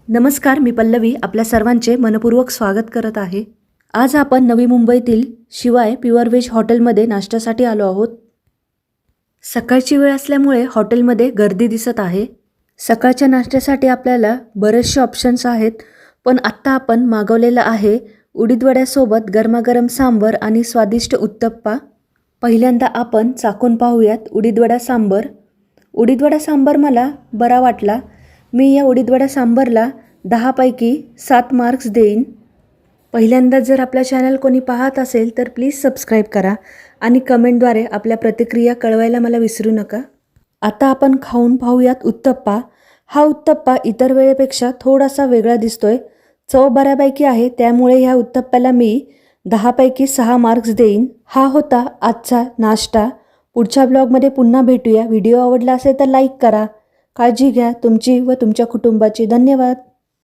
नमस्कार, मी पल्लवी आपल्या सर्वांचे मनपूर्वक स्वागत करत आहे। आज आपण नवी मुंबईतील शिवाय प्युअर व्हेज हॉटेलमध्ये नाश्त्यासाठी आलो आहोत। सकाळची वेळ असल्यामुळे हॉटेलमध्ये गर्दी दिसत आहे। सकाळच्या नाश्त्यासाठी आपल्याला बरेचसे ऑप्शन्स आहेत, पण आत्ता आपण मागवलेला आहे उडीद वड्यासोबत गरमागरम सांबर आणि स्वादिष्ट उत्तप्पा। पहिल्यांदा आपण चाखून पाहूयात उडीद वडा सांबर। उडीद वडा सांबर मला बरा वाटला। मी या उडीद वडा सांबरला 10 पैकी 7 मार्क्स देईन। पहिल्यांदा जर आपला चॅनल कोणी पाहत असेल तर प्लीज सबस्क्राइब करा आणि कमेंटद्वारे आपल्या प्रतिक्रिया कळवायला मला विसरू नका। आता आपण खाऊन पाहूयात उत्तप्पा। हा उत्तप्पा इतर वेळेपेक्षा थोडासा वेगळा दिसतोय। चव बऱ्यापैकी आहे, त्यामुळे ह्या उत्तप्प्याला मी 10 पैकी 6 मार्क्स देईन। हा होता आजचा नाश्ता। पुढच्या ब्लॉगमध्ये पुन्हा भेटूया। व्हिडिओ आवडला असेल तर लाईक करा। काळजी घ्या तुमची व तुमच्या कुटुंबाची। धन्यवाद।